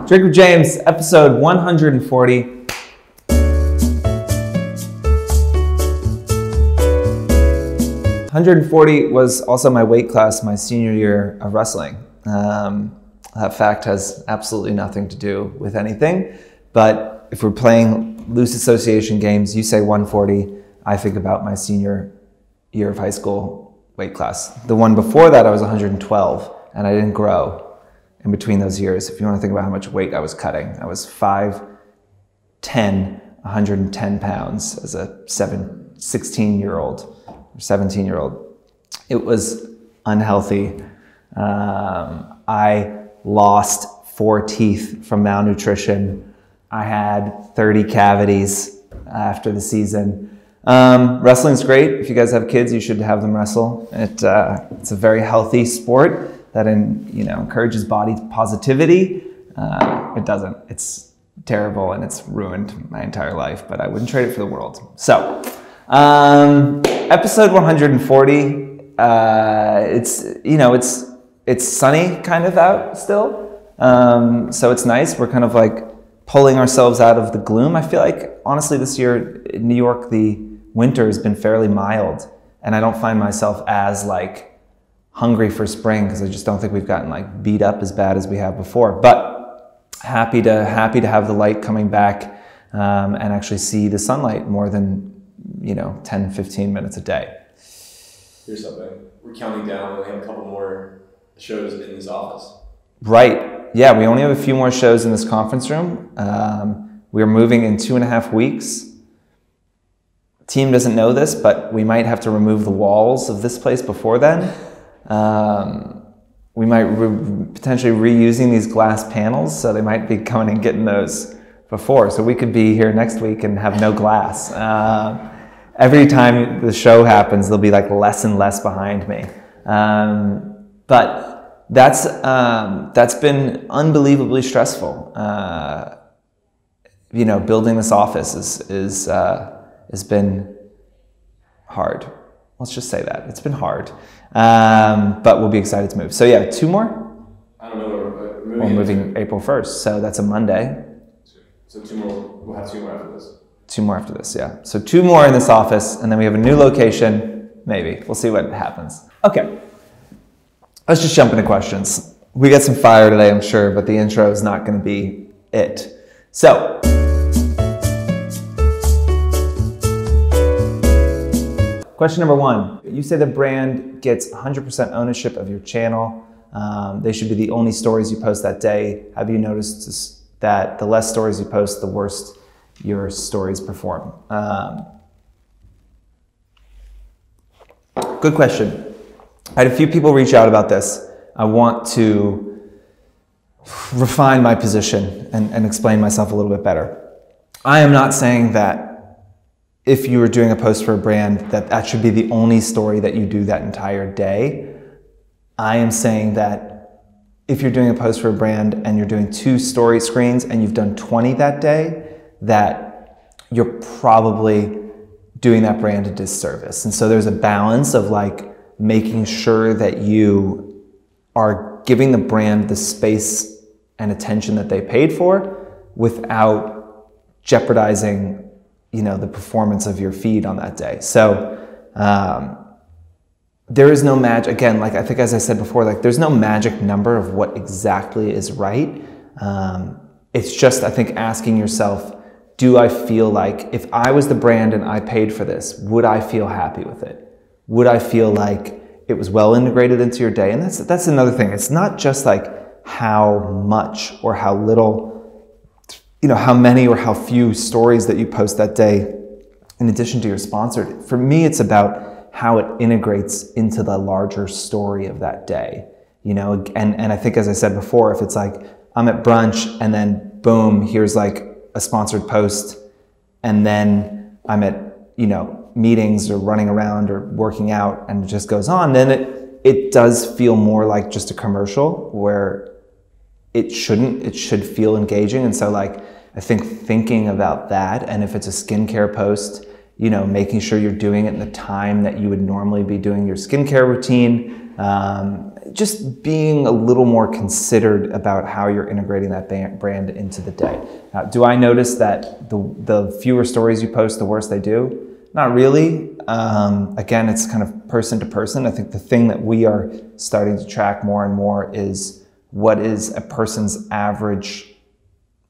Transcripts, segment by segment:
Drink with James, episode 140. 140 was also my weight class my senior year of wrestling. That fact has absolutely nothing to do with anything, but if we're playing loose association games, you say 140, I think about my senior year of high school weight class. The one before that, I was 112, and I didn't grow in between those years. If you want to think about how much weight I was cutting, I was 5'10", 110 pounds as a 16-year-old or 17-year-old. It was unhealthy. I lost 4 teeth from malnutrition. I had 30 cavities after the season. Wrestling's great. If you guys have kids, you should have them wrestle. It's a very healthy sport that encourages body positivity. It doesn't. It's terrible and it's ruined my entire life, but I wouldn't trade it for the world. So, episode 140. It's sunny kind of out still. So it's nice. We're kind of like pulling ourselves out of the gloom. I feel like honestly this year in New York, the winter has been fairly mild, and I don't find myself as like hungry for spring because I just don't think we've gotten like beat up as bad as we have before. But happy to have the light coming back and actually see the sunlight more than 10, 15 minutes a day. Here's something. We're counting down. We only have a couple more shows in this office. Right. Yeah, we only have a few more shows in this conference room. We are moving in 2.5 weeks. Team doesn't know this, but we might have to remove the walls of this place before then. We might potentially reusing these glass panels, so they might be coming and getting those before. So we could be here next week and have no glass. Every time the show happens, there'll be like less and less behind me. But that's been unbelievably stressful. Building this office has been hard. Let's just say that. It's been hard. But we'll be excited to move. So yeah, 2 more? I don't know. We're moving April 1st, so that's a Monday. So 2 more. We'll have 2 more after this. 2 more after this, yeah. So 2 more in this office, and then we have a new location. Maybe. We'll see what happens. Okay. Let's just jump into questions. We got some fire today, I'm sure, but the intro is not going to be it. So, question number 1. You say the brand gets 100% ownership of your channel. They should be the only stories you post that day. Have you noticed that the less stories you post, the worse your stories perform? Good question. I had a few people reach out about this. I want to refine my position and explain myself a little bit better. I am not saying that if you were doing a post for a brand, that should be the only story that you do that entire day. I am saying that if you're doing a post for a brand and you're doing 2 story screens and you've done 20 that day, that you're probably doing that brand a disservice. And so there's a balance of like making sure that you are giving the brand the space and attention that they paid for without jeopardizing the performance of your feed on that day. So there is no magic, again, like I think as I said before, like there's no magic number of what exactly is right. It's just, I think, asking yourself, do I feel like if I was the brand and I paid for this, would I feel happy with it? Would I feel like it was well integrated into your day? And that's another thing. It's not just like how much or how little, how many or how few stories that you post that day in addition to your sponsored. For me, it's about how it integrates into the larger story of that day. And I think, as I said before, if it's like I'm at brunch and then boom, here's like a sponsored post, and then I'm at, meetings or running around or working out and it just goes on, then it does feel more like just a commercial where it shouldn't. It should feel engaging. And so like, I think thinking about that, and if it's a skincare post, making sure you're doing it in the time that you would normally be doing your skincare routine, just being a little more considered about how you're integrating that brand into the day. Now, do I notice that the fewer stories you post, the worse they do? Not really. Again, it's kind of person to person. I think the thing that we are starting to track more and more is what is a person's average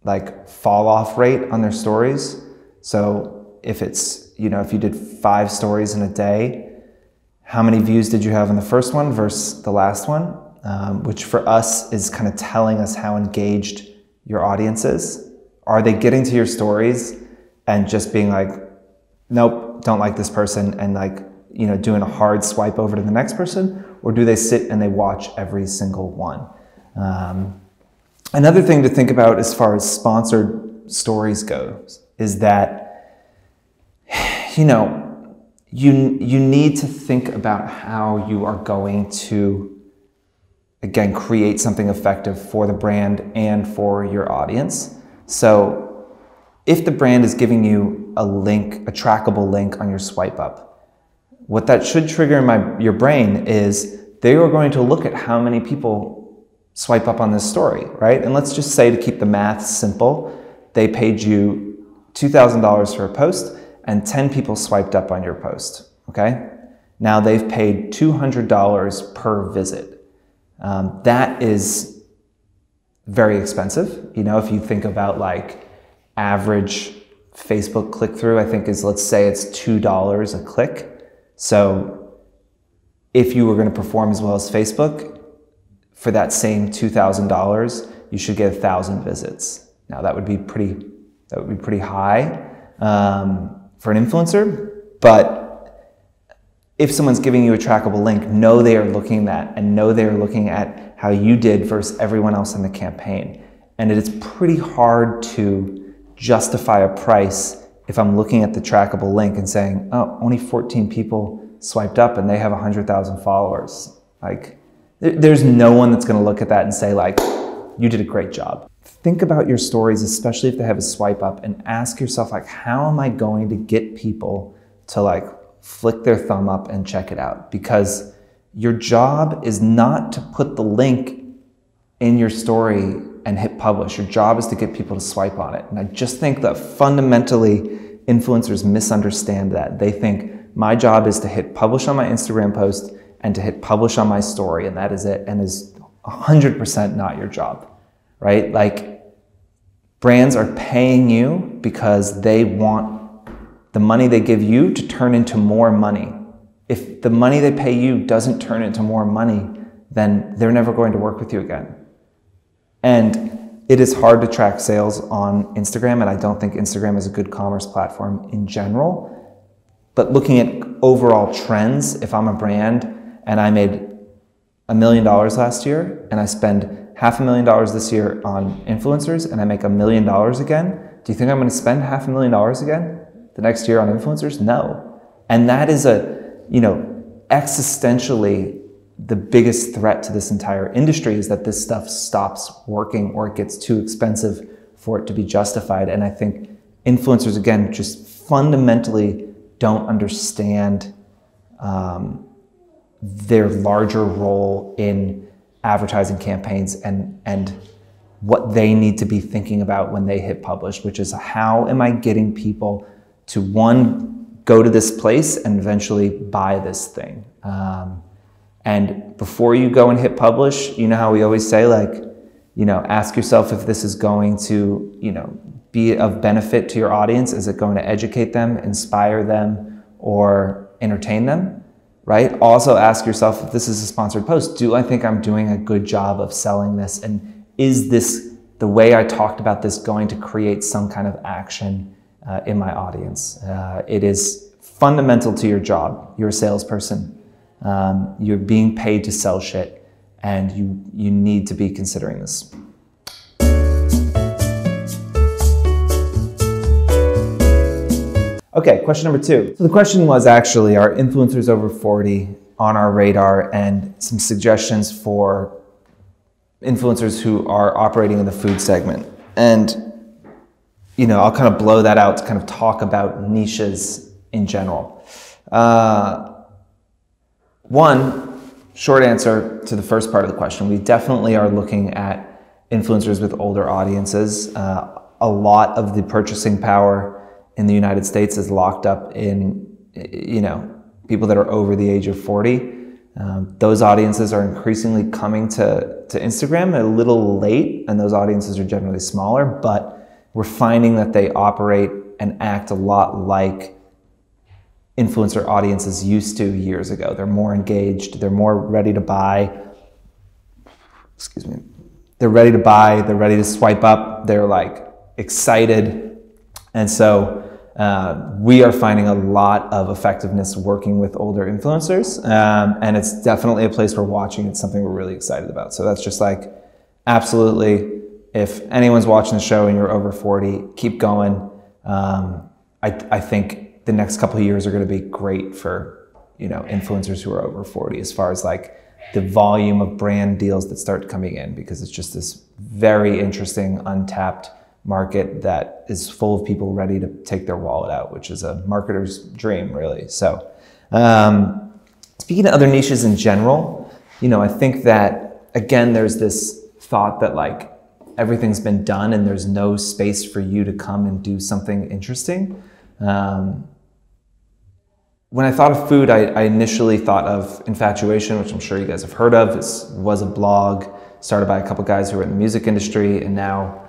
like fall off rate on their stories. So if it's, if you did 5 stories in a day, how many views did you have in the first one versus the last one? Which for us is kind of telling us how engaged your audience is. Are they getting to your stories and just being like, nope, don't like this person, and like, doing a hard swipe over to the next person? Or do they sit and they watch every single one? Another thing to think about as far as sponsored stories goes is that, you need to think about how you are going to, again, create something effective for the brand and for your audience. So if the brand is giving you a link, a trackable link on your swipe up, what that should trigger in your brain is they are going to look at how many people swipe up on this story, right? And let's just say, to keep the math simple, they paid you $2,000 for a post and 10 people swiped up on your post, okay? Now they've paid $200 per visit. That is very expensive. If you think about like average Facebook click-through, I think is, let's say it's $2 a click. So if you were gonna perform as well as Facebook, for that same $2,000, you should get 1,000 visits. Now that would be pretty high for an influencer, but if someone's giving you a trackable link, know they are looking at that, and know they are looking at how you did versus everyone else in the campaign. And it is pretty hard to justify a price if I'm looking at the trackable link and saying, oh, only 14 people swiped up and they have 100,000 followers. Like, there's no one that's gonna look at that and say like, you did a great job. Think about your stories, especially if they have a swipe up, and ask yourself like, how am I going to get people to like flick their thumb up and check it out? Because your job is not to put the link in your story and hit publish. Your job is to get people to swipe on it. And I just think that fundamentally influencers misunderstand that. They think my job is to hit publish on my Instagram post and to hit publish on my story, and that is it, and is 100% not your job, right? Like, brands are paying you because they want the money they give you to turn into more money. If the money they pay you doesn't turn into more money, then they're never going to work with you again. And it is hard to track sales on Instagram, and I don't think Instagram is a good commerce platform in general. But looking at overall trends, if I'm a brand and I made $1 million last year and I spend $500,000 this year on influencers and I make $1 million again, do you think I'm going to spend $500,000 again the next year on influencers? No. And that is existentially the biggest threat to this entire industry, is that this stuff stops working or it gets too expensive for it to be justified. And I think influencers, again, just fundamentally don't understand their larger role in advertising campaigns and what they need to be thinking about when they hit publish, which is, how am I getting people to, one, go to this place and eventually buy this thing? And before you go and hit publish, you know how we always say, like, ask yourself if this is going to, be of benefit to your audience. Is it going to educate them, inspire them, or entertain them, right? Also ask yourself, if this is a sponsored post, do I think I'm doing a good job of selling this? And is this, the way I talked about this, going to create some kind of action in my audience? It is fundamental to your job. You're a salesperson. You're being paid to sell shit, and you need to be considering this. Okay, question number 2. So the question was actually, are influencers over 40 on our radar, and some suggestions for influencers who are operating in the food segment. And, I'll kind of blow that out to kind of talk about niches in general. One, short answer to the first part of the question, we definitely are looking at influencers with older audiences. A lot of the purchasing power in the United States is locked up in, people that are over the age of 40. Those audiences are increasingly coming to Instagram a little late, and those audiences are generally smaller, but we're finding that they operate and act a lot like influencer audiences used to years ago. They're more engaged, they're more ready to buy. They're ready to buy, they're ready to swipe up, they're like excited. And so we are finding a lot of effectiveness working with older influencers. And it's definitely a place we're watching. It's something we're really excited about. So that's just like, absolutely, if anyone's watching the show and you're over 40, keep going. I think the next couple of years are going to be great for, influencers who are over 40 as far as like the volume of brand deals that start coming in, because it's just this very interesting untapped market that is full of people ready to take their wallet out, which is a marketer's dream, really. So speaking of other niches in general, I think that, again, there's this thought that like everything's been done and there's no space for you to come and do something interesting. When I thought of food, I initially thought of Infatuation, which I'm sure you guys have heard of. This was a blog started by a couple guys who were in the music industry and now,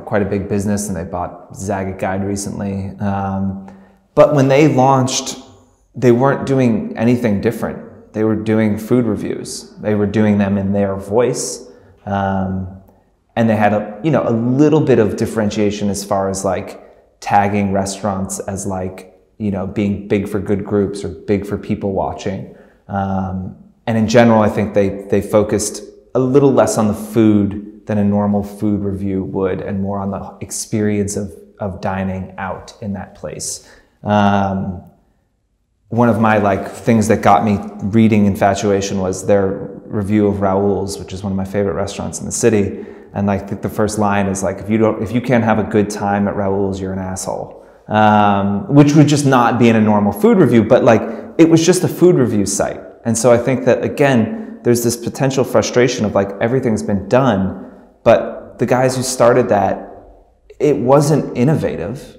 quite a big business, and they bought Zagat Guide recently. But when they launched, they weren't doing anything different. They were doing food reviews. They were doing them in their voice. And they had a little bit of differentiation as far as like tagging restaurants as like, being big for good groups or big for people watching. And in general, I think they focused a little less on the food than a normal food review would, and more on the experience of dining out in that place. One of my like things that got me reading Infatuation was their review of Raoul's, which is one of my favorite restaurants in the city. And like the first line is like, if you can't have a good time at Raoul's, you're an asshole. Which would just not be in a normal food review, but like it was just a food review site. And so I think that, again, there's this potential frustration of like everything's been done, but the guys who started that, it wasn't innovative.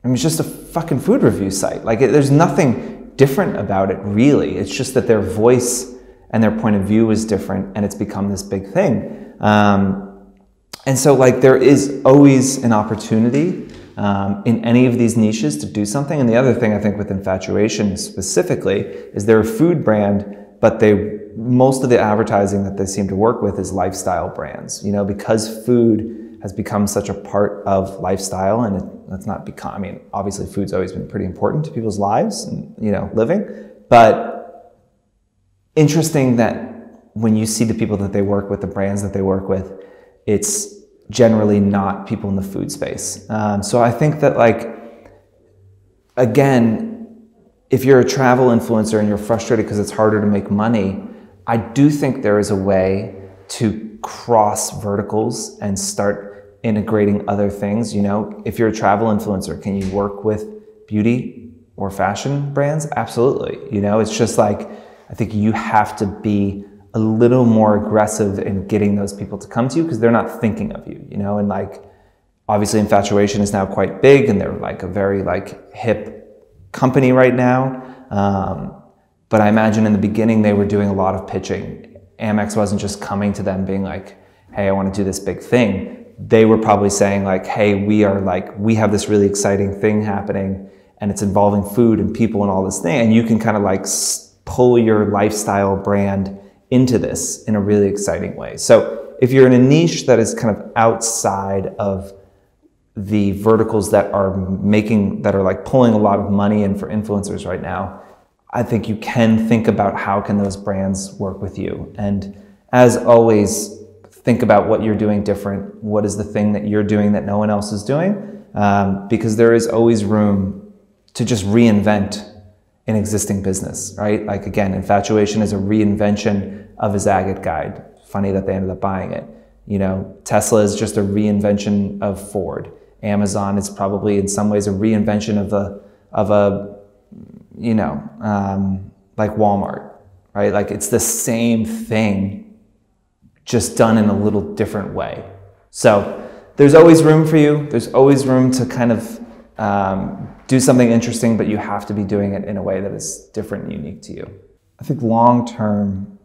I mean, it's just a fucking food review site. Like there's nothing different about it, really. It's just that their voice and their point of view is different, and it's become this big thing. And so like there is always an opportunity in any of these niches to do something. And the other thing I think with Infatuation specifically is they're a food brand, but most of the advertising that they seem to work with is lifestyle brands, because food has become such a part of lifestyle, and it's not become, I mean, obviously food's always been pretty important to people's lives and, living, but interesting that when you see the people that they work with, the brands that they work with, it's generally not people in the food space. So I think that like, again, if you're a travel influencer and you're frustrated because it's harder to make money, I do think there is a way to cross verticals and start integrating other things. If you're a travel influencer, can you work with beauty or fashion brands? Absolutely. It's just like, I think you have to be a little more aggressive in getting those people to come to you because they're not thinking of you, and like, obviously Infatuation is now quite big and they're like a very like hip company right now. But I imagine in the beginning they were doing a lot of pitching. Amex wasn't just coming to them being like, hey, I want to do this big thing. They were probably saying like, hey, we have this really exciting thing happening and it's involving food and people and all this thing. And you can kind of like pull your lifestyle brand into this in a really exciting way. So if you're in a niche that is kind of outside of the verticals that are like pulling a lot of money in for influencers right now, I think you can think about how can those brands work with you. And as always, think about what you're doing different. What is the thing that you're doing that no one else is doing? Because there is always room to just reinvent an existing business, right? Like again, Infatuation is a reinvention of a Zagat Guide. Funny that they ended up buying it. Tesla is just a reinvention of Ford. Amazon is probably in some ways a reinvention of a like Walmart, right? Like it's the same thing, just done in a little different way. So there's always room for you. There's always room to kind of do something interesting, but you have to be doing it in a way that is different and unique to you. I think long term,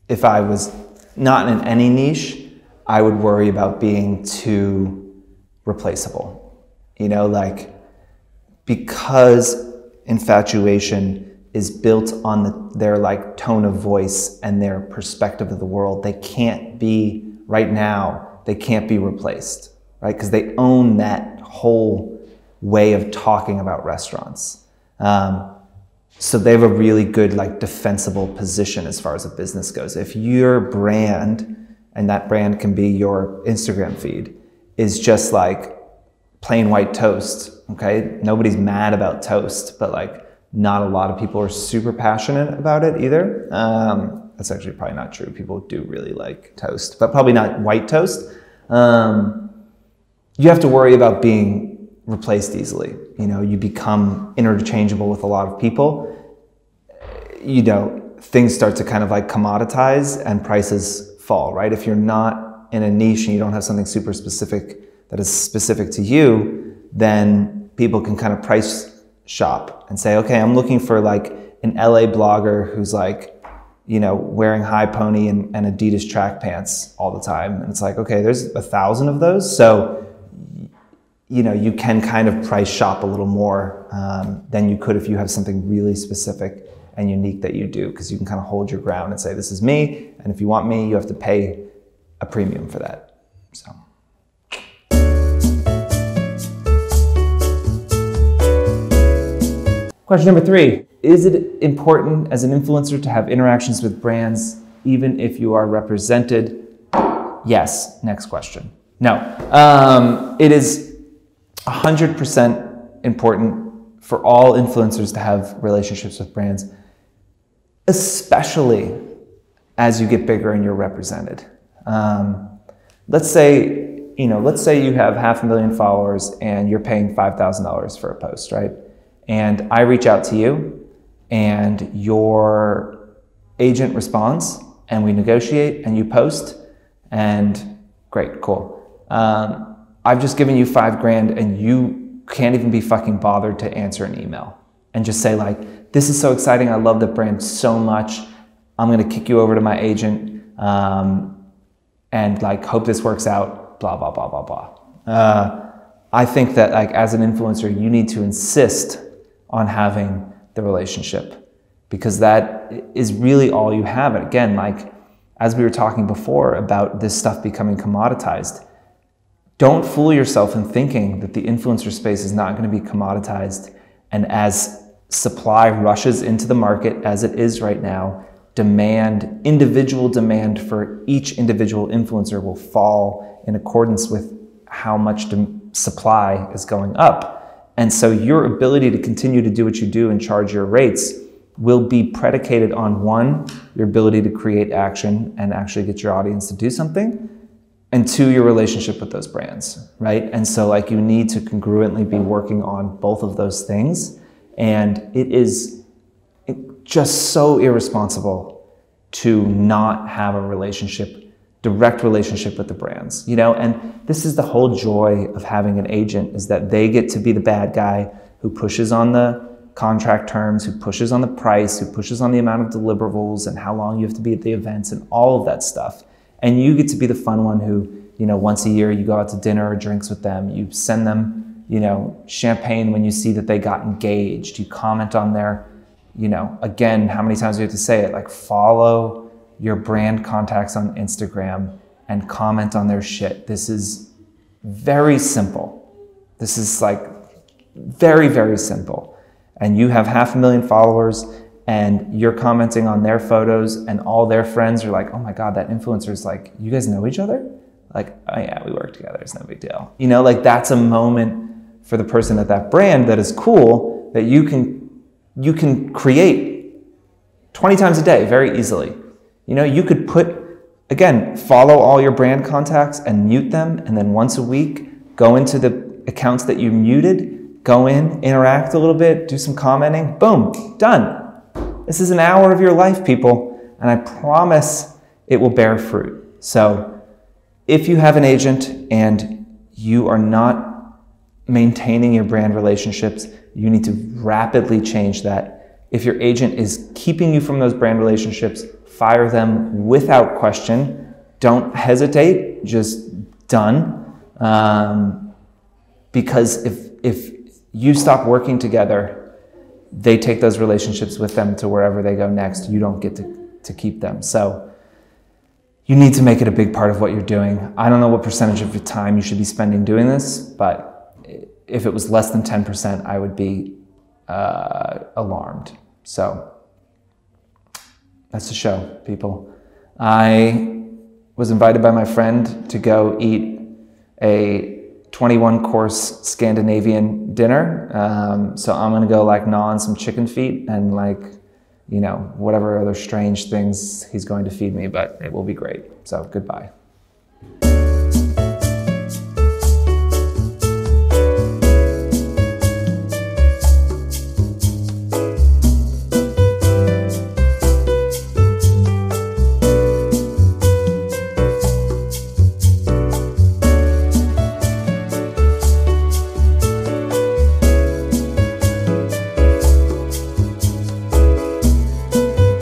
if I was not in any niche, I would worry about being too replaceable. You know, like, because infatuation is built on their like tone of voice and their perspective of the world, they can't be, right now, they can't be replaced, right? Because they own that whole way of talking about restaurants. So they have a really good like defensible position as far as a business goes. If your brand, and that brand can be your Instagram feed, is just like plain white toast, okay? Nobody's mad about toast, but like not a lot of people are super passionate about it either. That's actually probably not true. People do really like toast, but probably not white toast. You have to worry about being replaced easily. You know, you become interchangeable with a lot of people. You know, things start to kind of like commoditize and prices fall, right? If you're not in a niche and you don't have something super specific that is specific to you, then people can kind of price shop and say, okay, I'm looking for like an LA blogger who's like, you know, wearing high pony and Adidas track pants all the time. And it's like, okay, there's 1,000 of those. So, you know, you can kind of price shop a little more than you could if you have something really specific and unique that you do, because you can kind of hold your ground and say, this is me. And if you want me, you have to pay a premium for that. So. Question number 3, is it important as an influencer to have interactions with brands even if you are represented? Yes. Next question. No. It is 100% important for all influencers to have relationships with brands, especially as you get bigger and you're represented. Let's say you have 500,000 followers and you're paying $5,000 for a post, right? And I reach out to you and your agent responds and we negotiate and you post and great, cool. I've just given you $5,000 and you can't even be fucking bothered to answer an email and just say like, this is so exciting. I love the brand so much. I'm going to kick you over to my agent and like, hope this works out, blah, blah, blah, blah, blah. I think that like as an influencer, you need to insist on having the relationship because that is really all you have. And again, like as we were talking before about this stuff becoming commoditized, don't fool yourself in thinking that the influencer space is not going to be commoditized. And as supply rushes into the market, as it is right now, individual demand for each individual influencer will fall in accordance with how much supply is going up. And so your ability to continue to do what you do and charge your rates will be predicated on 1, your ability to create action and actually get your audience to do something, and 2, your relationship with those brands, right? And so like you need to congruently be working on both of those things. And it is just so irresponsible to not have a direct relationship with the brands, you know? And this is the whole joy of having an agent, is that they get to be the bad guy who pushes on the contract terms, who pushes on the price, who pushes on the amount of deliverables and how long you have to be at the events and all of that stuff. And you get to be the fun one who, you know, once a year you go out to dinner or drinks with them, you send them, you know, champagne when you see that they got engaged, you comment on their, you know, again, how many times do you have to say it? Like follow your brand contacts on Instagram and comment on their shit. This is very simple. This is like very, very simple. And you have 500,000 followers and you're commenting on their photos and all their friends are like, oh my God, that influencer is like, you guys know each other? Like, oh yeah, we work together. It's no big deal. You know, like that's a moment for the person at that brand that is cool that you can create 20 times a day very easily. You know, you could follow all your brand contacts and mute them. And then once a week, go into the accounts that you muted, go in, interact a little bit, do some commenting, boom, done. This is an hour of your life, people, and I promise it will bear fruit. So if you have an agent and you are not maintaining your brand relationships, you need to rapidly change that. If your agent is keeping you from those brand relationships, fire them without question. Don't hesitate, just done. Because if you stop working together, they take those relationships with them to wherever they go next. You don't get to keep them. So you need to make it a big part of what you're doing. I don't know what percentage of your time you should be spending doing this, but if it was less than 10%, I would be alarmed. So that's the show, people. I was invited by my friend to go eat a 21-course Scandinavian dinner. So I'm gonna go like gnaw on some chicken feet and like, you know, whatever other strange things he's going to feed me, but it will be great. So goodbye.